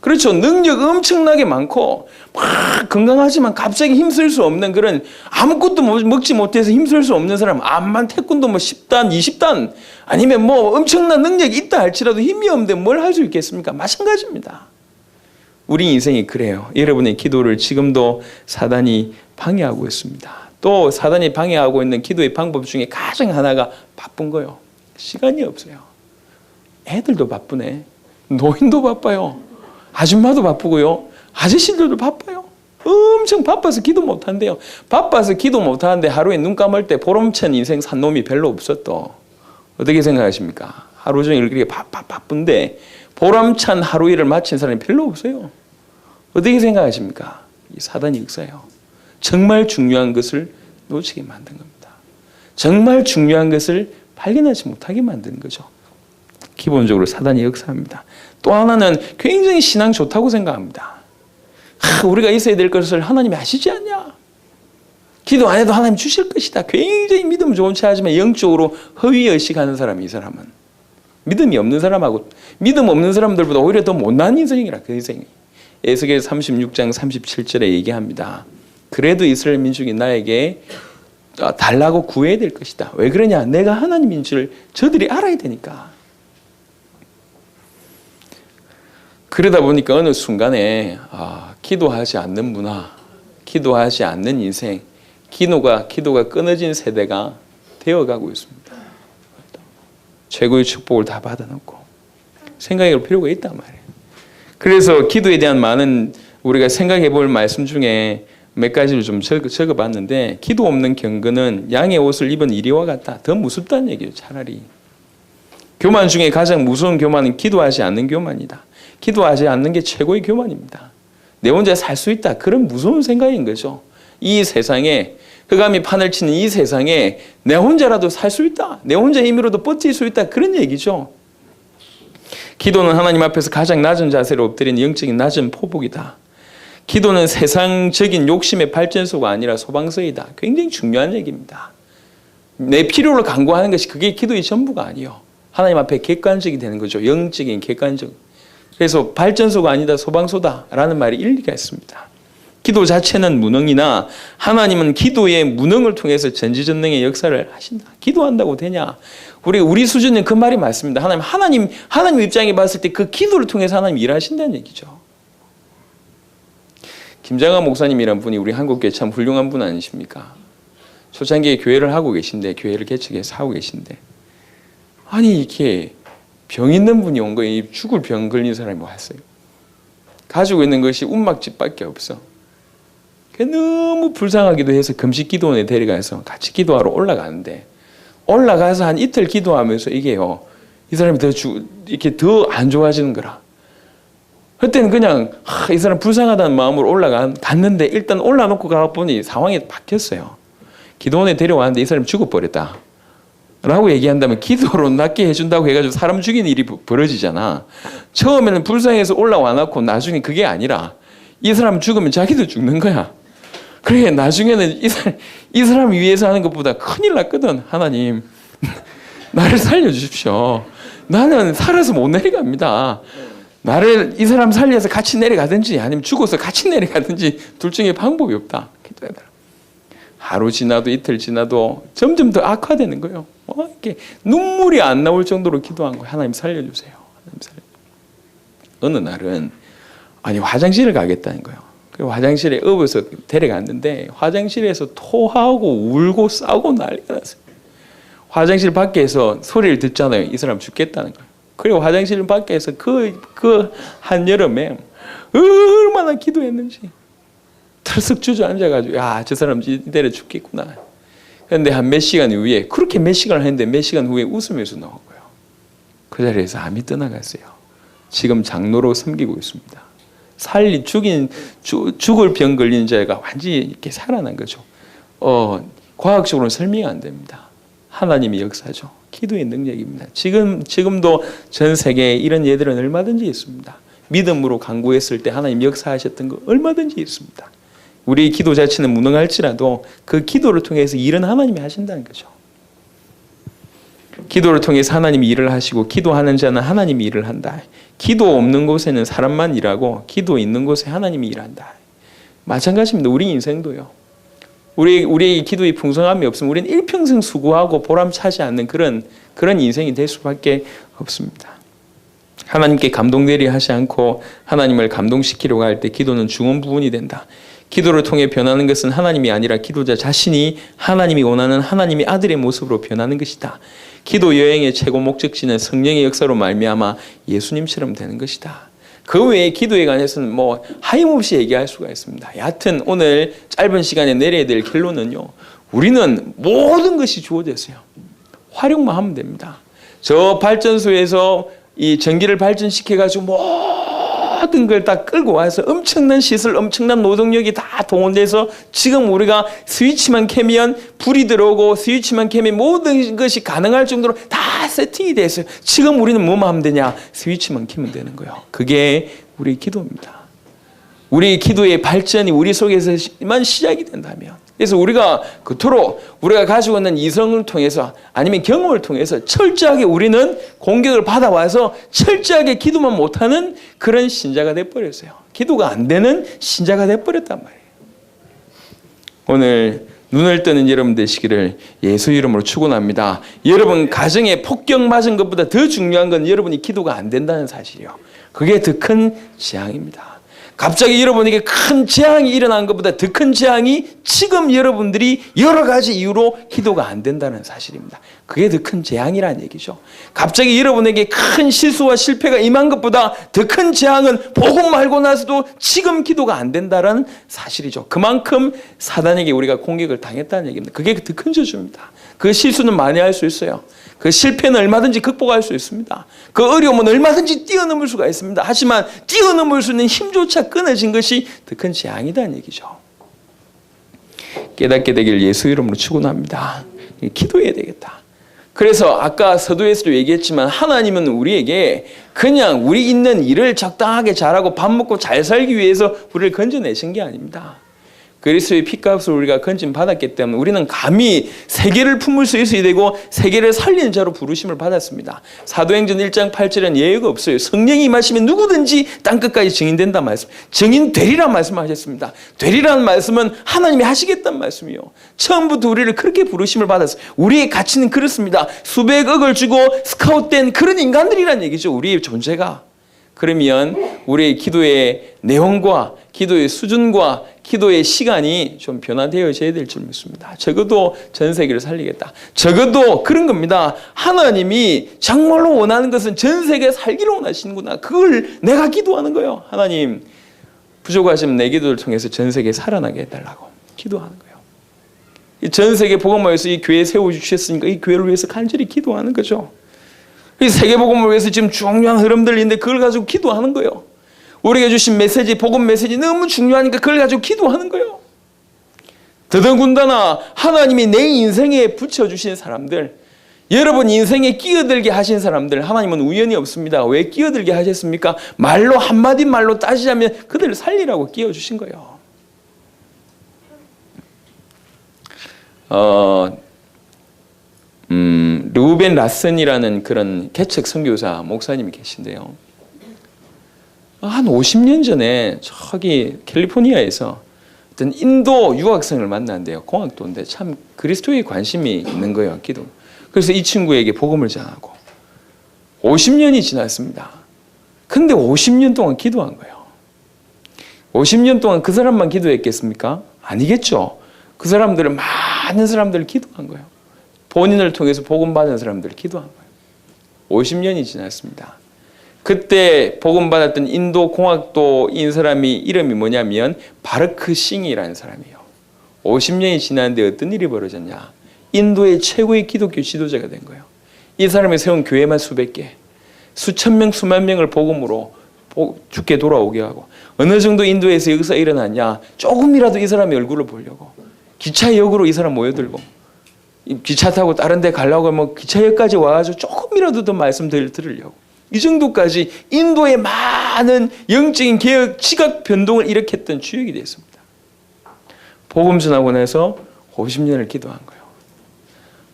그렇죠. 능력 엄청나게 많고 막 건강하지만 갑자기 힘쓸 수 없는 그런 아무것도 먹지 못해서 힘쓸 수 없는 사람 암만 태권도 뭐 10단 20단 아니면 뭐 엄청난 능력이 있다 할지라도 힘이 없는데 뭘 할 수 있겠습니까? 마찬가지입니다. 우리 인생이 그래요. 여러분의 기도를 지금도 사단이 방해하고 있습니다. 또 사단이 방해하고 있는 기도의 방법 중에 가장 하나가 바쁜 거예요. 시간이 없어요. 애들도 바쁘네. 노인도 바빠요. 아줌마도 바쁘고요. 아저씨들도 바빠요. 엄청 바빠서 기도 못한대요. 바빠서 기도 못하는데 하루에 눈 감을 때 보름찬 인생 산 놈이 별로 없어 또. 어떻게 생각하십니까? 하루 종일 그렇게 바쁜데 보람찬 하루 일을 마친 사람이 별로 없어요. 어떻게 생각하십니까? 이 사단이 역사예요. 정말 중요한 것을 놓치게 만든 겁니다. 정말 중요한 것을 발견하지 못하게 만드는 거죠. 기본적으로 사단이 역사합니다. 또 하나는 굉장히 신앙 좋다고 생각합니다. 우리가 있어야 될 것을 하나님이 아시지 않냐? 기도 안 해도 하나님 주실 것이다. 굉장히 믿음 좋은 체 하지만 영적으로 허위의식하는 사람이 이 사람은. 믿음이 없는 사람하고 믿음 없는 사람들보다 오히려 더 못난 인생이라 그 인생이. 에스겔 36장 37절에 얘기합니다. 그래도 이스라엘 민족이 나에게 달라고 구해야 될 것이다. 왜 그러냐? 내가 하나님인 줄 저들이 알아야 되니까. 그러다 보니까 어느 순간에 기도하지 않는 문화, 기도하지 않는 인생, 기도가 끊어진 세대가 되어가고 있습니다. 최고의 축복을 다 받아놓고 생각해 볼 필요가 있단 말이에요. 그래서 기도에 대한 많은 우리가 생각해 볼 말씀 중에 몇 가지를 좀 적어봤는데 기도 없는 경건은 양의 옷을 입은 이리와 같다. 더 무섭다는 얘기예요. 차라리. 교만 중에 가장 무서운 교만은 기도하지 않는 교만이다. 기도하지 않는 게 최고의 교만입니다. 내 혼자 살 수 있다. 그런 무서운 생각인 거죠. 이 세상에 흑암이 판을 치는 이 세상에 내 혼자라도 살 수 있다. 내 혼자 힘으로도 버틸 수 있다. 그런 얘기죠. 기도는 하나님 앞에서 가장 낮은 자세로 엎드리는 영적인 낮은 포복이다. 기도는 세상적인 욕심의 발전소가 아니라 소방서이다. 굉장히 중요한 얘기입니다. 내 필요를 간구하는 것이 그게 기도의 전부가 아니에요. 하나님 앞에 객관적이 되는 거죠. 영적인 객관적. 그래서 발전소가 아니다 소방소다라는 말이 일리가 있습니다. 기도 자체는 무능이나 하나님은 기도의 무능을 통해서 전지전능의 역사를 하신다. 기도한다고 되냐? 우리 수준은 그 말이 맞습니다. 하나님 입장에 봤을 때 그 기도를 통해서 하나님 일하신다는 얘기죠. 김장하 목사님이란 분이 우리 한국교회 참 훌륭한 분 아니십니까? 초창기에 교회를 하고 계신데 교회를 개척해서 하고 계신데 아니 이렇게 병 있는 분이 온 거예요. 죽을 병 걸린 사람이 왔어요. 가지고 있는 것이 움막집밖에 없어. 너무 불쌍하기도 해서 금식기도원에 데려가서 같이 기도하러 올라가는데 올라가서 한 이틀 기도하면서 이게요. 이 사람이 이렇게 더 안 좋아지는 거라. 그때는 그냥 이 사람 불쌍하다는 마음으로 갔는데 일단 올라놓고 가보니 상황이 바뀌었어요. 기도원에 데려왔는데 이 사람이 죽어버렸다. 라고 얘기한다면 기도로 낫게 해준다고 해가지고 사람 죽이는 일이 벌어지잖아. 처음에는 불쌍해서 올라와 놓고 나중에 그게 아니라 이 사람 죽으면 자기도 죽는 거야. 그래 나중에는 이 사람 위해서 하는 것보다 큰일 났거든. 하나님 나를 살려주십시오. 나는 살아서 못 내려갑니다. 이 사람 살려서 같이 내려가든지 아니면 죽어서 같이 내려가든지 둘 중에 방법이 없다. 기도해라. 하루 지나도 이틀 지나도 점점 더 악화되는 거예요. 이렇게 눈물이 안 나올 정도로 기도한 거예요. 하나님 살려주세요. 하나님 살려주세요. 어느 날은 화장실을 가겠다는 거예요. 그리고 화장실에 업어서 데려갔는데 화장실에서 토하고 울고 싸우고 난리가 났어요. 화장실 밖에서 소리를 듣잖아요. 이 사람 죽겠다는 거예요. 그리고 화장실 밖에서 그 한여름에 얼마나 기도했는지 털썩 주저앉아가지고 저 사람 이대로 죽겠구나. 그런데 한 몇 시간 후에 그렇게 몇 시간을 했는데 몇 시간 후에 웃으면서 나온 거예요. 그 자리에서 암이 떠나갔어요. 지금 장로로 섬기고 있습니다. 죽을 병 걸린 자가 완전히 이렇게 살아난 거죠. 과학적으로는 설명이 안 됩니다. 하나님의 역사죠. 기도의 능력입니다. 지금도 전 세계에 이런 예들은 얼마든지 있습니다. 믿음으로 간구했을 때 하나님 역사하셨던 거 얼마든지 있습니다. 우리 기도 자체는 무능할지라도 그 기도를 통해서 일은 하나님이 하신다는 거죠. 기도를 통해서 하나님이 일을 하시고 기도하는 자는 하나님이 일을 한다. 기도 없는 곳에는 사람만 일하고 기도 있는 곳에 하나님이 일한다. 마찬가지입니다. 우리 인생도요. 우리의 기도의 풍성함이 없으면 우리는 일평생 수고하고 보람차지 않는 그런 인생이 될 수밖에 없습니다. 하나님께 감동되리 하지 않고 하나님을 감동시키려고 할 때 기도는 중원 부분이 된다. 기도를 통해 변하는 것은 하나님이 아니라 기도자 자신이 하나님이 원하는 하나님의 아들의 모습으로 변하는 것이다. 기도 여행의 최고 목적지는 성령의 역사로 말미암아 예수님처럼 되는 것이다. 그 외에 기도에 관해서는 하염없이 얘기할 수가 있습니다. 여하튼 오늘 짧은 시간에 내려야 될 결론은요. 우리는 모든 것이 주어졌어요. 활용만 하면 됩니다. 저 발전소에서 이 전기를 발전시켜가지고 모든 걸 다 끌고 와서 엄청난 시설, 엄청난 노동력이 다 동원돼서 지금 우리가 스위치만 켜면 불이 들어오고 스위치만 켜면 모든 것이 가능할 정도로 다 세팅이 돼 있어요. 지금 우리는 뭐만 하면 되냐? 스위치만 켜면 되는 거예요. 그게 우리 기도입니다. 우리 기도의 발전이 우리 속에서만 시작이 된다면, 그래서 우리가 그토록 우리가 가지고 있는 이성을 통해서 아니면 경험을 통해서 철저하게 우리는 공격을 받아와서 철저하게 기도만 못하는 그런 신자가 돼버렸어요. 기도가 안 되는 신자가 돼버렸단 말이에요. 오늘 눈을 뜨는 여러분 되시기를 예수 이름으로 축원합니다. 여러분 가정에 폭격 맞은 것보다 더 중요한 건 여러분이 기도가 안 된다는 사실이요. 그게 더 큰 재앙입니다. 갑자기 여러분에게 큰 재앙이 일어난 것보다 더 큰 재앙이 지금 여러분들이 여러 가지 이유로 기도가 안 된다는 사실입니다. 그게 더 큰 재앙이라는 얘기죠. 갑자기 여러분에게 큰 실수와 실패가 임한 것보다 더 큰 재앙은 복음 말고 나서도 지금 기도가 안 된다는 사실이죠. 그만큼 사단에게 우리가 공격을 당했다는 얘기입니다. 그게 더 큰 저주입니다. 그 실수는 만회할 수 있어요. 그 실패는 얼마든지 극복할 수 있습니다. 그 어려움은 얼마든지 뛰어넘을 수가 있습니다. 하지만 뛰어넘을 수 있는 힘조차 끊어진 것이 더 큰 재앙이다는 얘기죠. 깨닫게 되길 예수 이름으로 축원합니다. 기도해야 되겠다. 그래서 아까 서두에서도 얘기했지만 하나님은 우리에게 그냥 우리 있는 일을 적당하게 잘하고 밥 먹고 잘 살기 위해서 우리를 건져내신 게 아닙니다. 그리스도의 피값을 우리가 건진 받았기 때문에 우리는 감히 세계를 품을 수 있어야 되고 세계를 살리는 자로 부르심을 받았습니다. 사도행전 1장 8절에는 예외가 없어요. 성령이 임하시면 누구든지 땅끝까지 증인된다 말씀. 증인되리란 말씀하셨습니다. 되리라는 말씀은 하나님이 하시겠다는 말씀이요. 처음부터 우리를 그렇게 부르심을 받았어요. 우리의 가치는 그렇습니다. 수백억을 주고 스카웃된 그런 인간들이란 얘기죠. 우리의 존재가. 그러면 우리의 기도의 내용과 기도의 수준과 기도의 시간이 좀 변화되어져야 될 줄 믿습니다. 적어도 전 세계를 살리겠다. 적어도 그런 겁니다. 하나님이 정말로 원하는 것은 전 세계에 살기를 원하시는구나. 그걸 내가 기도하는 거예요. 하나님 부족하시면 내 기도를 통해서 전 세계에 살아나게 해달라고 기도하는 거예요. 전 세계 복음화에서 이 교회 세워주셨으니까 이 교회를 위해서 간절히 기도하는 거죠. 이 세계복음을 위해서 지금 중요한 흐름들이 있는데 그걸 가지고 기도하는 거예요. 우리가 주신 메시지, 복음 메시지 너무 중요하니까 그걸 가지고 기도하는 거예요. 더더군다나 하나님이 내 인생에 붙여주신 사람들, 여러분 인생에 끼어들게 하신 사람들, 하나님은 우연이 없습니다. 왜 끼어들게 하셨습니까? 말로 한마디 말로 따지자면 그들을 살리라고 끼워주신 거예요. 르우벤 라슨이라는 그런 개척 선교사 목사님이 계신데요. 한 50년 전에 저기 캘리포니아에서 어떤 인도 유학생을 만났는데요. 공학도인데 참 그리스도에 관심이 있는 거예요. 기도. 그래서 이 친구에게 복음을 전하고 50년이 지났습니다. 근데 50년 동안 기도한 거예요. 50년 동안 그 사람만 기도했겠습니까? 아니겠죠. 그 사람들은 많은 사람들을 기도한 거예요. 본인을 통해서 복음 받은 사람들을 기도한 거예요. 50년이 지났습니다. 그때 복음 받았던 인도 공학도인 사람이 이름이 뭐냐면 바르크 싱이라는 사람이에요. 50년이 지났는데 어떤 일이 벌어졌냐? 인도의 최고의 기독교 지도자가 된 거예요. 이 사람이 세운 교회만 수백 개, 수천 명, 수만 명을 복음으로 죽게 돌아오게 하고, 어느 정도 인도에서 역사가 일어났냐? 조금이라도 이 사람의 얼굴을 보려고 기차역으로 이 사람 모여들고, 기차 타고 다른 데 가려고 하면 기차역까지 와가지고 조금이라도 더 말씀 들으려고, 이 정도까지 인도의 많은 영적인 개혁, 시각 변동을 일으켰던 주역이 됐습니다. 복음 전하고 나서 50년을 기도한 거예요.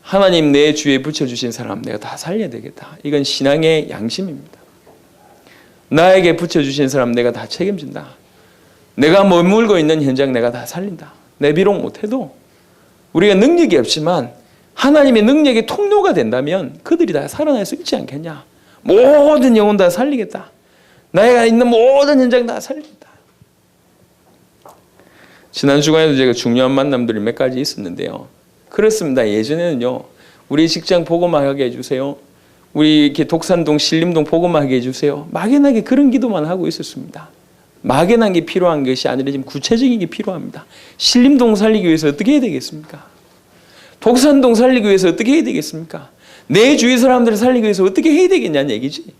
하나님 내 주위에 붙여주신 사람 내가 다 살려야 되겠다. 이건 신앙의 양심입니다. 나에게 붙여주신 사람 내가 다 책임진다. 내가 머물고 있는 현장 내가 다 살린다. 내 비록 못해도 우리가 능력이 없지만 하나님의 능력의 통로가 된다면 그들이 다 살아날 수 있지 않겠냐. 모든 영혼 다 살리겠다. 나이가 있는 모든 현장 다 살리겠다. 지난 주간에도 제가 중요한 만남들이 몇 가지 있었는데요. 그렇습니다. 예전에는요, 우리 직장 복음하게 해주세요. 우리 이렇게 독산동, 신림동 복음하게 해주세요. 막연하게 그런 기도만 하고 있었습니다. 막연한 게 필요한 것이 아니라 지금 구체적인 게 필요합니다. 신림동 살리기 위해서 어떻게 해야 되겠습니까? 독산동 살리기 위해서 어떻게 해야 되겠습니까? 내 주위 사람들을 살리기 위해서 어떻게 해야 되겠냐는 얘기지.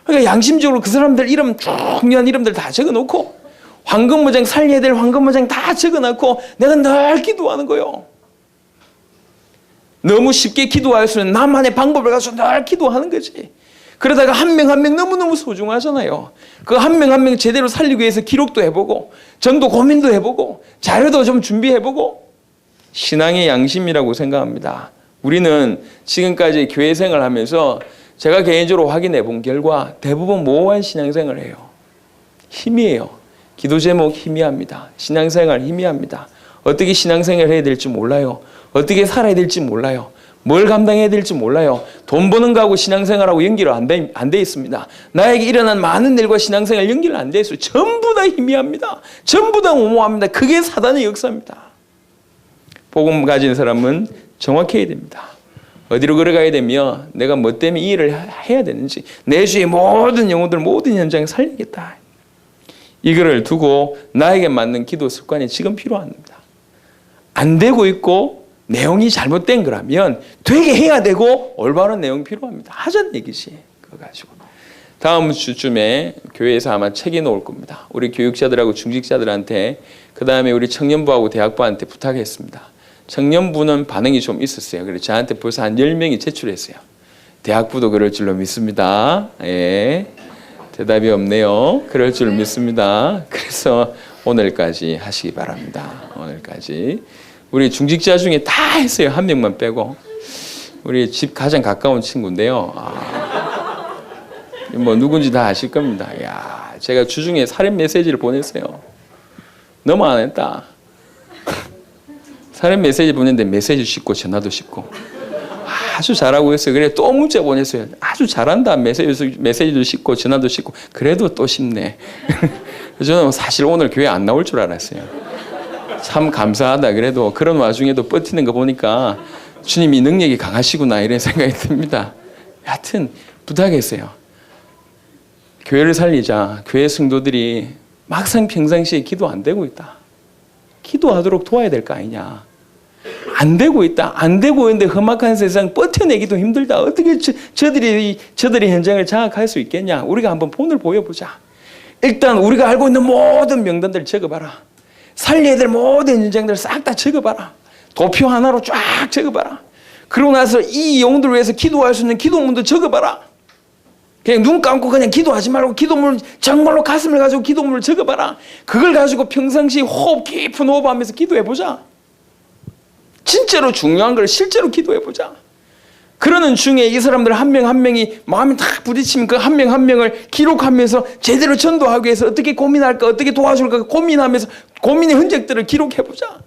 그러니까 양심적으로 그 사람들 이름, 중요한 이름들 다 적어놓고, 황금무장 살려야 될 황금무장 다 적어놓고 내가 늘 기도하는 거예요. 너무 쉽게 기도할 수 있는 나만의 방법을 가지고 늘 기도하는 거지. 그러다가 한 명 한 명 너무너무 소중하잖아요. 그 한 명 한 명 제대로 살리기 위해서 기록도 해보고, 전도 고민도 해보고, 자료도 좀 준비해보고, 신앙의 양심이라고 생각합니다. 우리는 지금까지 교회 생활을 하면서 제가 개인적으로 확인해 본 결과 대부분 모호한 신앙생활을 해요. 희미해요. 기도 제목 희미합니다. 신앙생활 희미합니다. 어떻게 신앙생활을 해야 될지 몰라요. 어떻게 살아야 될지 몰라요. 뭘 감당해야 될지 몰라요. 돈 버는 거하고 신앙생활하고 연결이 안 돼 있습니다. 나에게 일어난 많은 일과 신앙생활 연결 안 돼 있어요. 전부 다 희미합니다. 전부 다 모호합니다. 그게 사단의 역사입니다. 복음 가진 사람은 정확해야 됩니다. 어디로 걸어가야 되며 내가 뭐 때문에 이 일을 해야 되는지, 내 주위의 모든 영혼들, 모든 현장에 살리겠다. 이거를 두고 나에게 맞는 기도 습관이 지금 필요합니다. 안 되고 있고 내용이 잘못된 거라면 되게 해야 되고 올바른 내용이 필요합니다. 하자는 얘기지. 그거 가지고 다음 주쯤에 교회에서 아마 책이 나올 겁니다. 우리 교육자들하고 중직자들한테, 그 다음에 우리 청년부하고 대학부한테 부탁했습니다. 청년부는 반응이 좀 있었어요. 그래서 저한테 벌써 한 10명이 제출했어요. 대학부도 그럴 줄로 믿습니다. 예. 대답이 없네요. 그럴 줄 믿습니다. 그래서 오늘까지 하시기 바랍니다. 오늘까지. 우리 중직자 중에 다 했어요. 한 명만 빼고. 우리 집 가장 가까운 친구인데요. 뭐 누군지 다 아실 겁니다. 야, 제가 주중에 살인 메시지를 보냈어요. 너무 안 했다. 살인 메시지 보냈는데 메시지 씹고 전화도 씹고 아주 잘하고 있어요. 그래 또 문자 보냈어요. 아주 잘한다. 메시지도 씹고 전화도 씹고. 그래도 또 씹네. 저는 사실 오늘 교회 안 나올 줄 알았어요. 참 감사하다. 그래도 그런 와중에도 버티는 거 보니까 주님이 능력이 강하시구나 이런 생각이 듭니다. 하여튼 부탁했어요. 교회를 살리자. 교회 성도들이 막상 평상시에 기도 안 되고 있다. 기도하도록 도와야 될 거 아니냐. 안 되고 있다. 안 되고 있는데 험악한 세상 버텨내기도 힘들다. 어떻게 저들이 현장을 장악할 수 있겠냐. 우리가 한번 본을 보여보자. 일단 우리가 알고 있는 모든 명단들을 적어봐라. 살려야 될 모든 현장들을 싹 다 적어봐라. 도표 하나로 쫙 적어봐라. 그러고 나서 이 영혼들을 위해서 기도할 수 있는 기도문도 적어봐라. 그냥 눈 감고 그냥 기도하지 말고 기도문을 정말로 가슴을 가지고 기도문을 적어봐라. 그걸 가지고 평상시 깊은 호흡하면서 기도해보자. 진짜로 중요한 걸 실제로 기도해보자. 그러는 중에 이 사람들 한 명 한 명이 마음이 탁 부딪히면 그 한 명 한 명을 기록하면서 제대로 전도하기 위해서 어떻게 고민할까, 어떻게 도와줄까 고민하면서 고민의 흔적들을 기록해보자.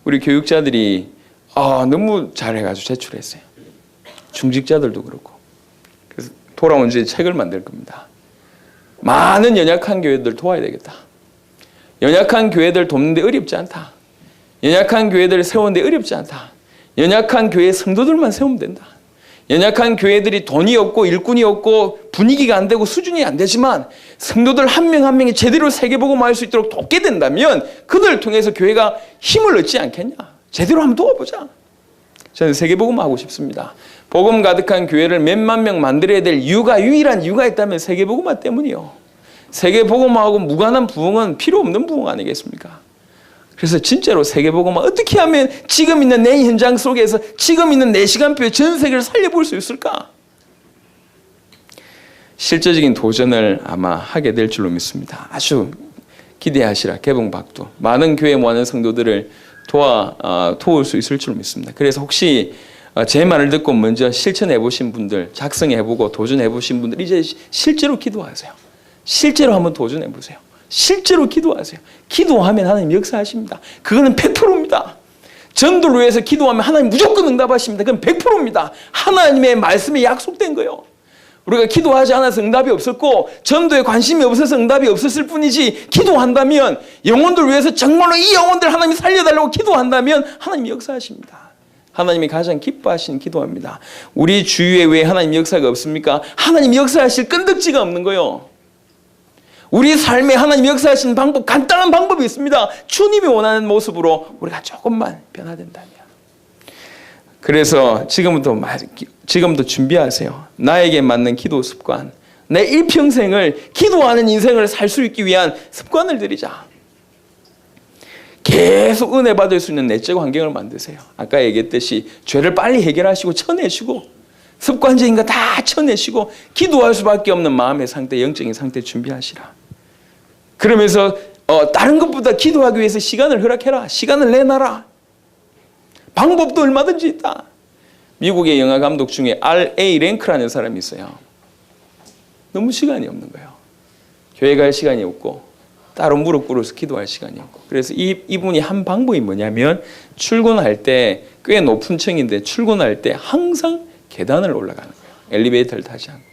우리 교육자들이 너무 잘해가지고 제출했어요. 중직자들도 그렇고. 그래서 돌아온 주에 책을 만들 겁니다. 많은 연약한 교회들 도와야 되겠다. 연약한 교회들 돕는데 어렵지 않다. 연약한 교회들 세우는데 어렵지 않다. 연약한 교회 성도들만 세우면 된다. 연약한 교회들이 돈이 없고 일꾼이 없고 분위기가 안 되고 수준이 안 되지만 성도들 한 명 한 명이 제대로 세계복음화할 수 있도록 돕게 된다면 그들을 통해서 교회가 힘을 얻지 않겠냐. 제대로 한번 도와보자. 저는 세계복음화하고 싶습니다. 복음 가득한 교회를 몇만 명 만들어야 될 이유가, 유일한 이유가 있다면 세계복음화 때문이요. 세계복음화하고 무관한 부흥은 필요 없는 부흥 아니겠습니까? 그래서 진짜로 세계복음화 어떻게 하면 지금 있는 내 현장 속에서 지금 있는 내 시간표에 전 세계를 살려볼 수 있을까? 실제적인 도전을 아마 하게 될 줄로 믿습니다. 아주 기대하시라. 개봉박두. 많은 교회 모아는 성도들을 도울 수 있을 줄로 믿습니다. 그래서 혹시 제 말을 듣고 먼저 실천해 보신 분들, 작성해 보고 도전해 보신 분들 이제 실제로 기도하세요. 실제로 한번 도전해 보세요. 실제로 기도하세요. 기도하면 하나님 역사하십니다. 그거는 100%입니다. 전도를 위해서 기도하면 하나님 무조건 응답하십니다. 그건 100%입니다. 하나님의 말씀에 약속된 거예요. 우리가 기도하지 않아서 응답이 없었고 전도에 관심이 없어서 응답이 없었을 뿐이지, 기도한다면 영혼들 위해서 정말로 이 영혼들 하나님이 살려달라고 기도한다면 하나님이 역사하십니다. 하나님이 가장 기뻐하시는 기도합니다. 우리 주위에 왜 하나님 역사가 없습니까? 하나님 역사하실 끈덕지가 없는 거예요. 우리 삶에 하나님 역사하시는 방법, 간단한 방법이 있습니다. 주님이 원하는 모습으로 우리가 조금만 변화된다면. 그래서 지금부터 준비하세요. 나에게 맞는 기도 습관, 내 일평생을 기도하는 인생을 살 수 있기 위한 습관을 들이자. 계속 은혜 받을 수 있는 내적 환경을 만드세요. 아까 얘기했듯이 죄를 빨리 해결하시고 쳐내시고 습관적인 거 다 쳐내시고 기도할 수밖에 없는 마음의 상태, 영적인 상태 준비하시라. 그러면서 다른 것보다 기도하기 위해서 시간을 허락해라. 시간을 내놔라. 방법도 얼마든지 있다. 미국의 영화 감독 중에 R.A. 랭크라는 사람이 있어요. 너무 시간이 없는 거예요. 교회 갈 시간이 없고 따로 무릎 꿇어서 기도할 시간이 없고. 그래서 이분이 한 방법이 뭐냐면 출근할 때, 꽤 높은 층인데 출근할 때 항상 계단을 올라가는 거예요. 엘리베이터를 타지 않고.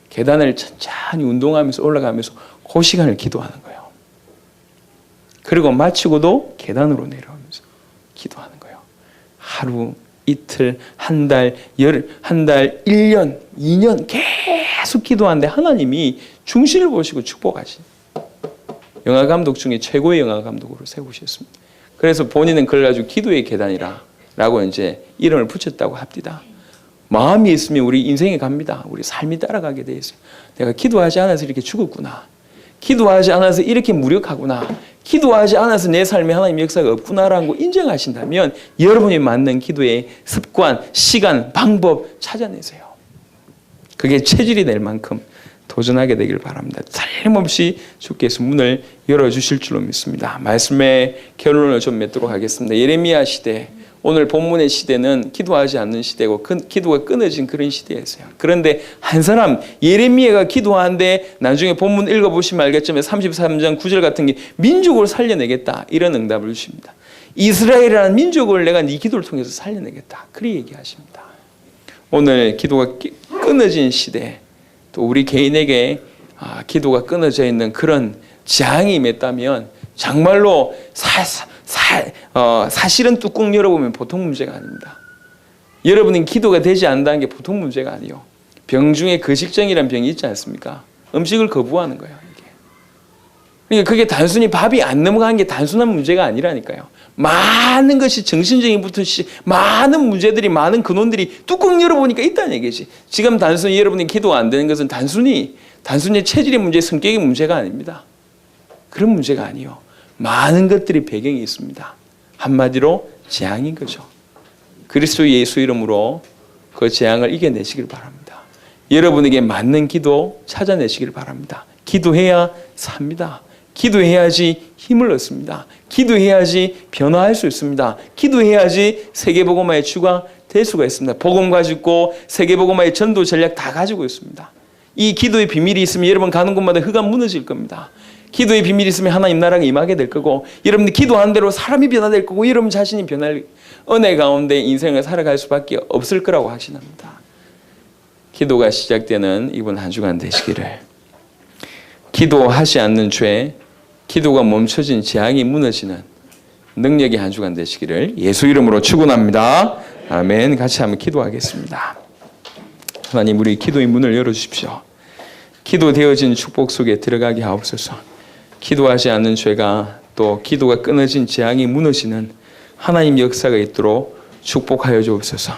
계단을 천천히 운동하면서 올라가면서 그 시간을 기도하는 거예요. 그리고 마치고도 계단으로 내려오면서 기도하는 거예요. 하루, 이틀, 한 달, 1년, 2년 계속 기도하는데 하나님이 중심을 보시고 축복하신 영화 감독 중에 최고의 영화 감독으로 세우셨습니다. 그래서 본인은 그걸 가지고 기도의 계단이라고 이제 이름을 붙였다고 합니다. 마음이 있으면 우리 인생이 갑니다. 우리 삶이 따라가게 돼 있어요. 내가 기도하지 않아서 이렇게 죽었구나. 기도하지 않아서 이렇게 무력하구나. 기도하지 않아서 내 삶에 하나님의 역사가 없구나라는 거 인정하신다면 여러분이 맞는 기도의 습관, 시간, 방법 찾아내세요. 그게 체질이 될 만큼 도전하게 되길 바랍니다. 틀림없이 주께서 문을 열어주실 줄로 믿습니다. 말씀의 결론을 좀 맺도록 하겠습니다. 예레미야 시대, 오늘 본문의 시대는 기도하지 않는 시대고 기도가 끊어진 그런 시대였어요. 그런데 한 사람, 예레미야가 기도하는데 나중에 본문 읽어보시면 알겠지만 33장 9절 같은 게 민족을 살려내겠다, 이런 응답을 주십니다. 이스라엘이라는 민족을 내가 네 기도를 통해서 살려내겠다, 그렇게 얘기하십니다. 오늘 기도가 끊어진 시대, 또 우리 개인에게 기도가 끊어져 있는 그런 재앙이 임했다면 정말로 사실은 뚜껑 열어보면 보통 문제가 아닙니다. 여러분이 기도가 되지 않는다는 게 보통 문제가 아니에요. 병 중에 거식증이라는 병이 있지 않습니까? 음식을 거부하는 거예요. 그러니까 그게 단순히 밥이 안 넘어가는 게 단순한 문제가 아니라니까요. 많은 것이 정신적인부터 많은 문제들이, 많은 근원들이 뚜껑 열어보니까 있다는 얘기지. 지금 단순히 여러분이 기도가 안 되는 것은 단순히 체질의 문제, 성격의 문제가 아닙니다. 그런 문제가 아니에요. 많은 것들이 배경이 있습니다. 한마디로 재앙인 거죠. 그리스도 예수 이름으로 그 재앙을 이겨내시길 바랍니다. 여러분에게 맞는 기도 찾아내시길 바랍니다. 기도해야 삽니다. 기도해야지 힘을 얻습니다. 기도해야지 변화할 수 있습니다. 기도해야지 세계복음화의 주가 될 수가 있습니다. 복음 가지고 세계복음화의 전도 전략 다 가지고 있습니다. 이 기도의 비밀이 있으면 여러분 가는 곳마다 흑암 무너질 겁니다. 기도의 비밀이 있으면 하나님 나라가 임하게 될 거고, 여러분들 기도하는 대로 사람이 변화될 거고, 여러분 자신이 변할 은혜 가운데 인생을 살아갈 수밖에 없을 거라고 확신합니다. 기도가 시작되는 이번 한 주간 되시기를, 기도하지 않는 죄, 기도가 멈춰진 재앙이 무너지는 능력의 한 주간 되시기를 예수 이름으로 축원합니다. 아멘. 같이 한번 기도하겠습니다. 하나님, 우리 기도의 문을 열어주십시오. 기도되어진 축복 속에 들어가게 하옵소서. 기도하지 않는 죄가, 또 기도가 끊어진 재앙이 무너지는 하나님 역사가 있도록 축복하여 주옵소서.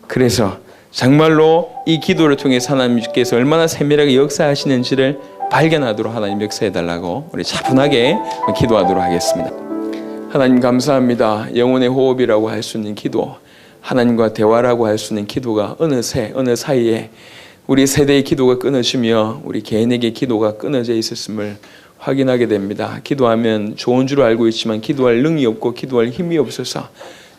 그래서 정말로 이 기도를 통해서 하나님께서 얼마나 세밀하게 역사하시는지를 발견하도록 하나님 역사해달라고 우리 차분하게 기도하도록 하겠습니다. 하나님 감사합니다. 영혼의 호흡이라고 할 수 있는 기도, 하나님과 대화라고 할 수 있는 기도가 어느새 어느 사이에 우리 세대의 기도가 끊어지며 우리 개인에게 기도가 끊어져 있었음을 확인하게 됩니다. 기도하면 좋은 줄 알고 있지만 기도할 능이 없고 기도할 힘이 없어서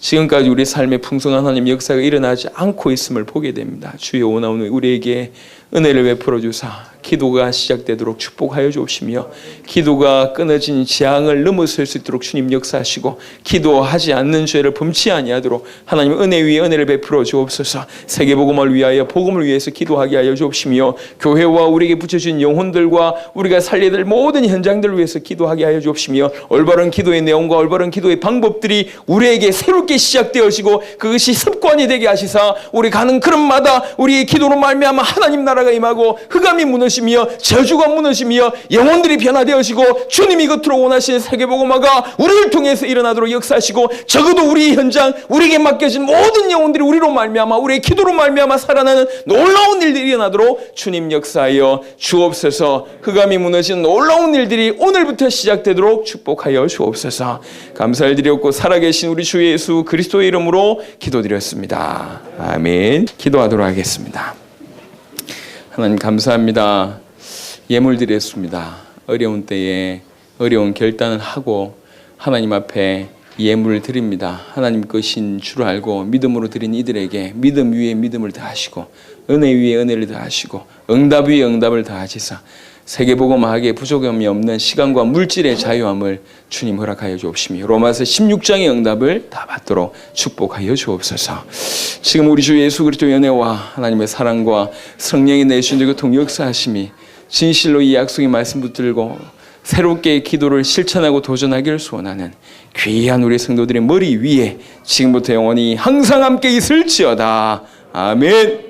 지금까지 우리 삶에 풍성한 하나님 역사가 일어나지 않고 있음을 보게 됩니다. 주여, 오늘 우리에게 은혜를 베풀어 주사 기도가 시작되도록 축복하여 주옵시며, 기도가 끊어진 재앙을 넘어설 수 있도록 주님 역사하시고, 기도하지 않는 죄를 범치 아니하도록 하나님 은혜 위에 은혜를 베풀어 주옵소서. 세계복음을 위하여, 복음을 위해서 기도하게 하여 주옵시며, 교회와 우리에게 붙여진 영혼들과 우리가 살려야 될 모든 현장들을 위해서 기도하게 하여 주옵시며, 올바른 기도의 내용과 올바른 기도의 방법들이 우리에게 새롭게 시작되어지고 그것이 습관이 되게 하시사 우리 가는 걸음마다 우리의 기도로 말미암아 하나님 나라가 임하고 흑암이 무너지며 저주가 무너지며 영혼들이 변화되어지고 주님이 겉으로 원하시는 세계복음화가 우리를 통해서 일어나도록 역사하시고, 적어도 우리 현장, 우리에게 맡겨진 모든 영혼들이 우리로 말미암아, 우리의 기도로 말미암아 살아나는 놀라운 일들이 일어나도록 주님 역사하여 주옵소서. 흑암이 무너지는 놀라운 일들이 오늘부터 시작되도록 축복하여 주옵소서. 감사를 드렸고 살아계신 우리 주 예수 그리스도의 이름으로 기도드렸습니다. 아멘. 기도하도록 하겠습니다. 하나님 감사합니다. 예물 드렸습니다. 어려운 때에 어려운 결단을 하고 하나님 앞에 예물을 드립니다. 하나님 것인 줄 알고 믿음으로 드린 이들에게 믿음 위에 믿음을 더하시고, 은혜 위에 은혜를 더하시고, 응답 위에 응답을 더하시사 세계복음화하기에 부족함이 없는 시간과 물질의 자유함을 주님 허락하여 주옵시며, 로마서 16장의 응답을 다 받도록 축복하여 주옵소서. 지금 우리 주 예수 그리스도의 은혜와 하나님의 사랑과 성령이 내주신 교통 역사하심이 진실로 이 약속의 말씀 붙들고 새롭게 기도를 실천하고 도전하기를 소원하는 귀한 우리 성도들의 머리 위에 지금부터 영원히 항상 함께 있을지어다. 아멘.